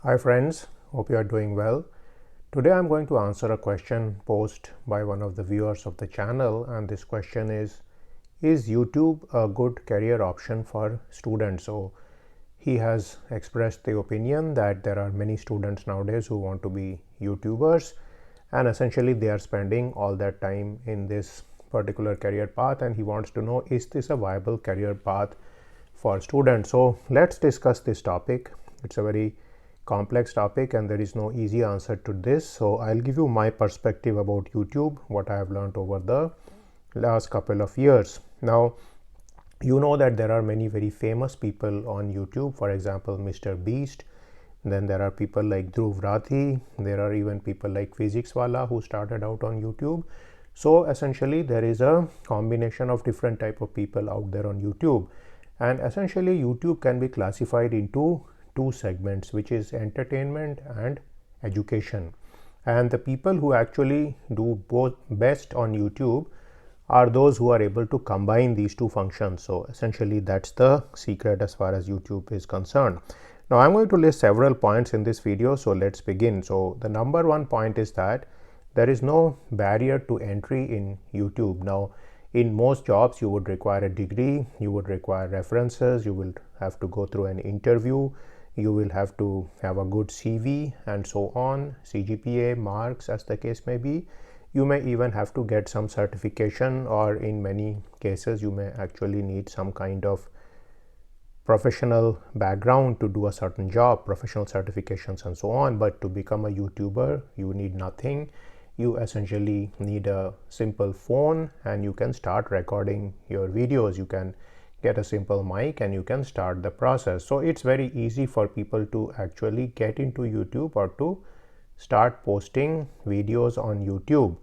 Hi friends, hope you are doing well. Today I'm going to answer a question posed by one of the viewers of the channel, and this question is YouTube a good career option for students? So he has expressed the opinion that there are many students nowadays who want to be YouTubers, and essentially they are spending all that time in this particular career path, and he wants to know, is this a viable career path for students? So let's discuss this topic. It's a very complex topic and there is no easy answer to this. So I'll give you my perspective about YouTube, what I have learned over the last couple of years. Now, you know that there are many very famous people on YouTube, for example, Mr. Beast. Then there are people like Dhruv Rathi. There are even people like Physics Wala who started out on YouTube. So essentially there is a combination of different type of people out there on YouTube. And essentially YouTube can be classified into two segments, which is entertainment and education. And the people who actually do both best on YouTube are those who are able to combine these two functions. So essentially that's the secret as far as YouTube is concerned. Now I'm going to list several points in this video, so let's begin. So the number one point is that there is no barrier to entry in YouTube. Now in most jobs you would require a degree, you would require references, you will have to go through an interview, you will have to have a good CV and so on, CGPA, marks as the case may be. You may even have to get some certification, or in many cases you may actually need some kind of professional background to do a certain job, professional certifications and so on. But to become a YouTuber, you need nothing. You essentially need a simple phone and you can start recording your videos. You can get a simple mic and you can start the process. So it's very easy for people to actually get into YouTube or to start posting videos on YouTube.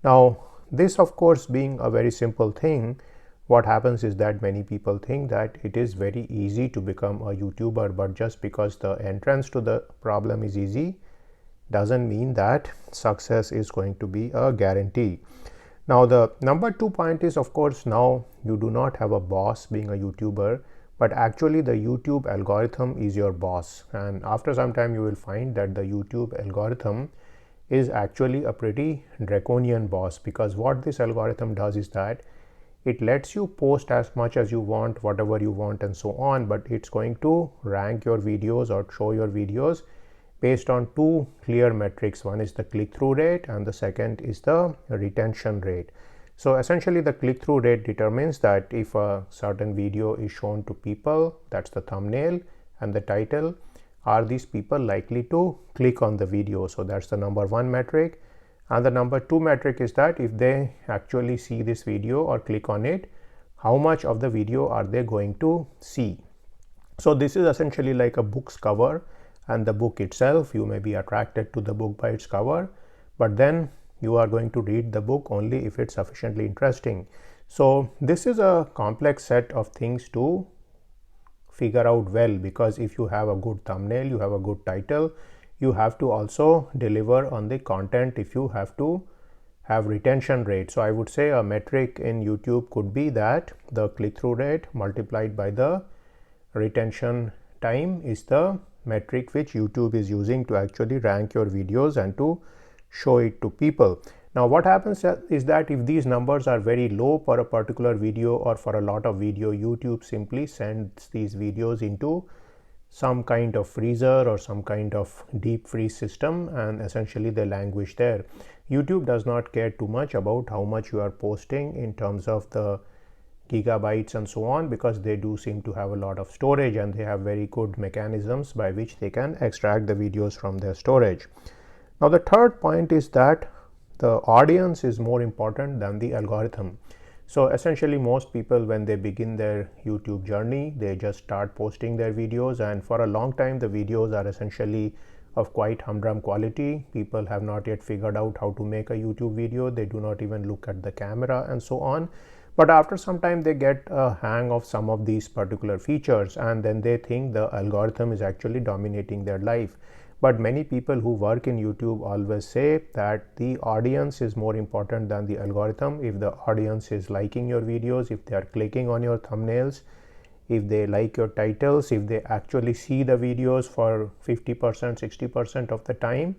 Now this, of course, being a very simple thing, what happens is that many people think that it is very easy to become a YouTuber, but just because the entrance to the problem is easy doesn't mean that success is going to be a guarantee. Now the number 2 point is, of course, now you do not have a boss being a YouTuber, but actually the YouTube algorithm is your boss. And after some time you will find that the YouTube algorithm is actually a pretty draconian boss, because what this algorithm does is that it lets you post as much as you want, whatever you want and so on, but it's going to rank your videos or show your videos based on two clear metrics. One is the click-through rate and the second is the retention rate. So essentially the click-through rate determines that if a certain video is shown to people, that's the thumbnail and the title, are these people likely to click on the video? So that's the number one metric. And the number two metric is that if they actually see this video or click on it, how much of the video are they going to see? So this is essentially like a book's cover, and the book itself, you may be attracted to the book by its cover, but then you are going to read the book only if it's sufficiently interesting. So this is a complex set of things to figure out well, because if you have a good thumbnail, you have a good title, you have to also deliver on the content if you have to have retention rate. So I would say a metric in YouTube could be that the click-through rate multiplied by the retention time is the metric which YouTube is using to actually rank your videos and to show it to people. Now what happens is that if these numbers are very low for a particular video or for a lot of video, YouTube simply sends these videos into some kind of freezer or some kind of deep freeze system, and essentially they languish there. YouTube does not care too much about how much you are posting in terms of the gigabytes and so on, because they do seem to have a lot of storage and they have very good mechanisms by which they can extract the videos from their storage. Now the third point is that the audience is more important than the algorithm. So essentially most people, when they begin their YouTube journey, they just start posting their videos, and for a long time the videos are essentially of quite humdrum quality. People have not yet figured out how to make a YouTube video. They do not even look at the camera and so on. But after some time they get a hang of some of these particular features, and then they think the algorithm is actually dominating their life. But many people who work in YouTube always say that the audience is more important than the algorithm. If the audience is liking your videos, if they are clicking on your thumbnails, if they like your titles, if they actually see the videos for 50%, 60% of the time,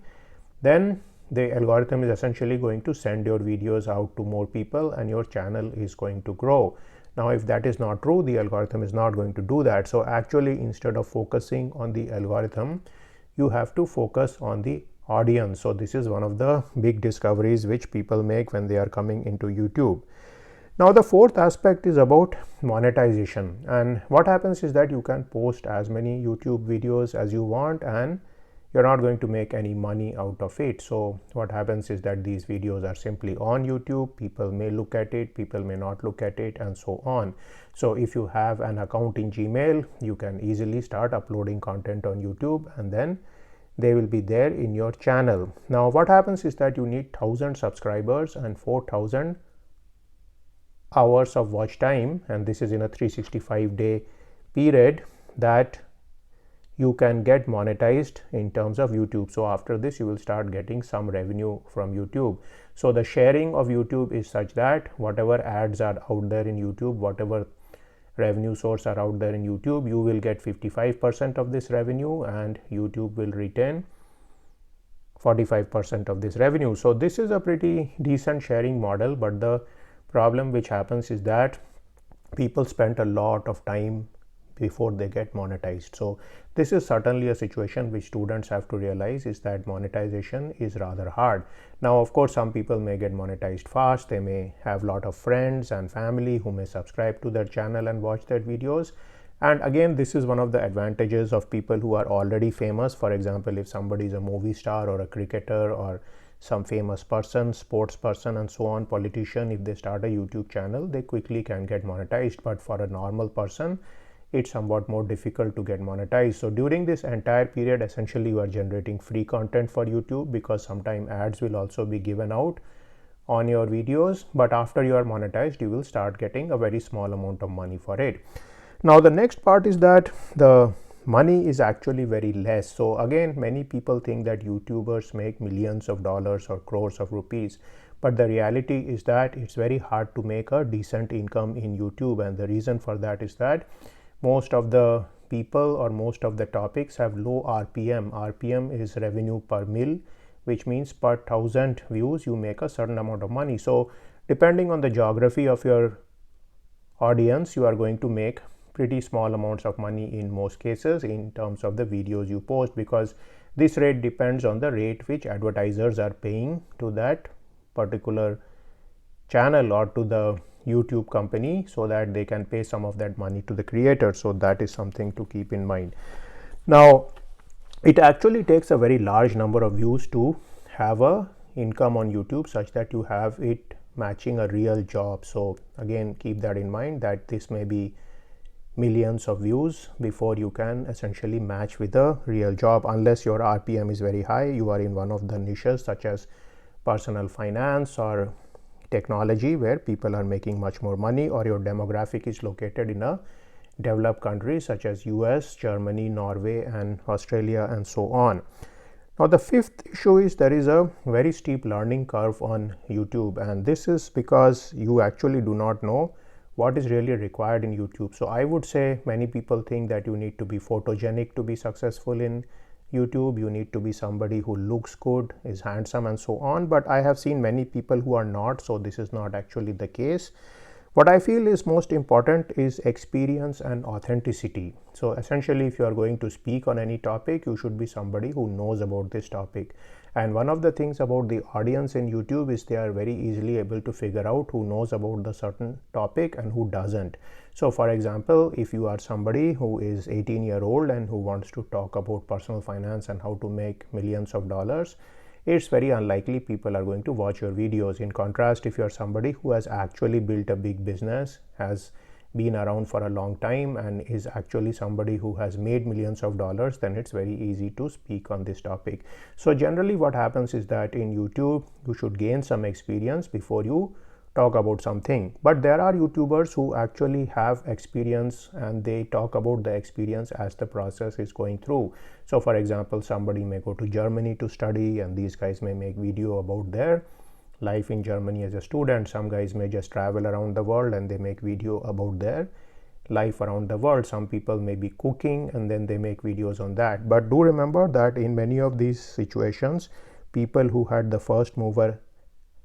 then the algorithm is essentially going to send your videos out to more people and your channel is going to grow. Now, if that is not true, the algorithm is not going to do that. So actually, instead of focusing on the algorithm, you have to focus on the audience. So this is one of the big discoveries which people make when they are coming into YouTube. Now, the fourth aspect is about monetization, and what happens is that you can post as many YouTube videos as you want and you're not going to make any money out of it. So what happens is that these videos are simply on YouTube, people may look at it, people may not look at it, and so on. So if you have an account in Gmail, you can easily start uploading content on YouTube and then they will be there in your channel. Now what happens is that you need 1000 subscribers and 4000 hours of watch time, and this is in a 365-day period that you can get monetized in terms of YouTube. So after this, you will start getting some revenue from YouTube. So the sharing of YouTube is such that whatever ads are out there in YouTube, whatever revenue source are out there in YouTube, you will get 55% of this revenue and YouTube will retain 45% of this revenue. So this is a pretty decent sharing model, but the problem which happens is that people spend a lot of time before they get monetized. So this is certainly a situation which students have to realize, is that monetization is rather hard. Now of course some people may get monetized fast, they may have a lot of friends and family who may subscribe to their channel and watch their videos. And again, this is one of the advantages of people who are already famous. For example, if somebody is a movie star or a cricketer or some famous person, sports person and so on, politician, if they start a YouTube channel, they quickly can get monetized. But for a normal person, it's somewhat more difficult to get monetized. So during this entire period, essentially you are generating free content for YouTube, because sometimes ads will also be given out on your videos. But after you are monetized, you will start getting a very small amount of money for it. Now the next part is that the money is actually very less. So again, many people think that YouTubers make millions of dollars or crores of rupees, but the reality is that it's very hard to make a decent income in YouTube. And the reason for that is that most of the people or most of the topics have low RPM. RPM is revenue per mil, which means per 1000 views you make a certain amount of money. So depending on the geography of your audience, you are going to make pretty small amounts of money in most cases in terms of the videos you post, because this rate depends on the rate which advertisers are paying to that particular channel or to the YouTube company, so that they can pay some of that money to the creator. So that is something to keep in mind. Now it actually takes a very large number of views to have a income on YouTube such that you have it matching a real job. So again, keep that in mind, that this may be millions of views before you can essentially match with a real job, unless your RPM is very high, you are in one of the niches such as personal finance or technology, where people are making much more money, or your demographic is located in a developed country such as US, Germany, Norway and Australia and so on. Now the fifth issue is there is a very steep learning curve on YouTube, and this is because you actually do not know what is really required in YouTube. So I would say many people think that you need to be photogenic to be successful in YouTube, you need to be somebody who looks good, is handsome and so on, but I have seen many people who are not, so this is not actually the case. What I feel is most important is experience and authenticity. So essentially, if you are going to speak on any topic, you should be somebody who knows about this topic. And one of the things about the audience in YouTube is they are very easily able to figure out who knows about the certain topic and who doesn't. So for example, if you are somebody who is 18-year-old and who wants to talk about personal finance and how to make millions of dollars, it's very unlikely people are going to watch your videos. In contrast, if you're somebody who has actually built a big business, has been around for a long time and is actually somebody who has made millions of dollars, then it's very easy to speak on this topic. So generally what happens is that in YouTube, you should gain some experience before you talk about something. But there are YouTubers who actually have experience and they talk about the experience as the process is going through. So for example, somebody may go to Germany to study and these guys may make video about their life in Germany as a student. Some guys may just travel around the world and they make video about their life around the world. Some people may be cooking and then they make videos on that. But do remember that in many of these situations, people who had the first mover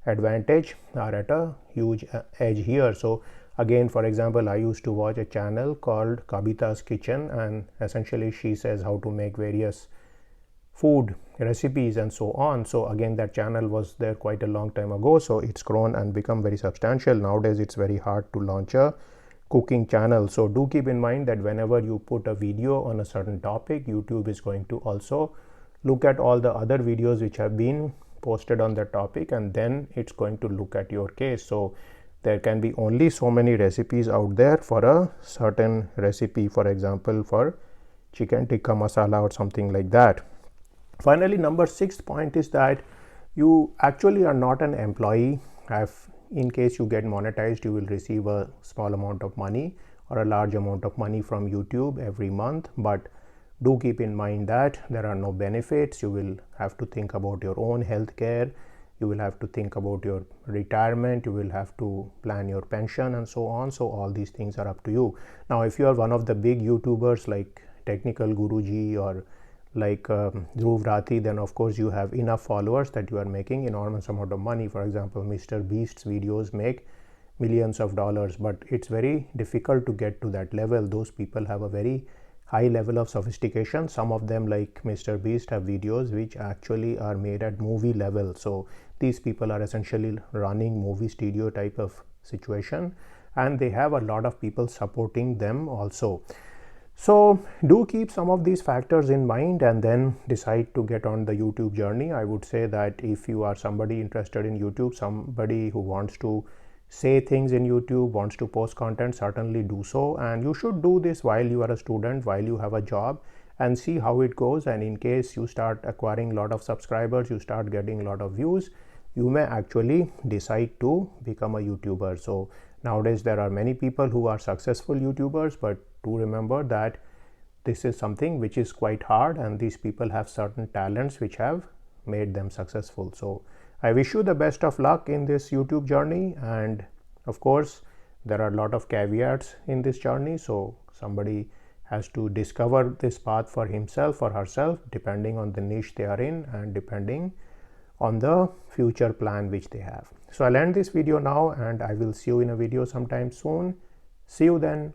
advantage are at a huge edge here. So again, for example, I used to watch a channel called Kabita's Kitchen, and essentially she says how to make various food recipes and so on. So again, that channel was there quite a long time ago, so it's grown and become very substantial. Nowadays it's very hard to launch a cooking channel. So do keep in mind that whenever you put a video on a certain topic, YouTube is going to also look at all the other videos which have been posted on the topic, and then it's going to look at your case. So there can be only so many recipes out there for a certain recipe, for example for chicken tikka masala or something like that. Finally, number 6 point is that you actually are not an employee. In case you get monetized, you will receive a small amount of money or a large amount of money from YouTube every month, but do keep in mind that there are no benefits. You will have to think about your own health care, you will have to think about your retirement, you will have to plan your pension and so on. So all these things are up to you. Now if you are one of the big YouTubers like Technical Guruji or like Dhruv Rathi, then of course you have enough followers that you are making enormous amount of money. For example, Mr. Beast's videos make millions of dollars, but it's very difficult to get to that level. Those people have a very high level of sophistication. Some of them, like Mr. Beast, have videos which actually are made at movie level. So these people are essentially running movie studio type of situation, and they have a lot of people supporting them also. So do keep some of these factors in mind and then decide to get on the YouTube journey. I would say that if you are somebody interested in YouTube, somebody who wants to say things in YouTube, wants to post content, certainly do so. And you should do this while you are a student, while you have a job, and see how it goes. And in case you start acquiring a lot of subscribers, you start getting a lot of views, you may actually decide to become a YouTuber. So nowadays there are many people who are successful YouTubers, but do remember that this is something which is quite hard, and these people have certain talents which have made them successful. So I wish you the best of luck in this YouTube journey, and of course there are a lot of caveats in this journey, so somebody has to discover this path for himself or herself depending on the niche they are in and depending on the future plan which they have. So I'll end this video now, and I will see you in a video sometime soon. See you then.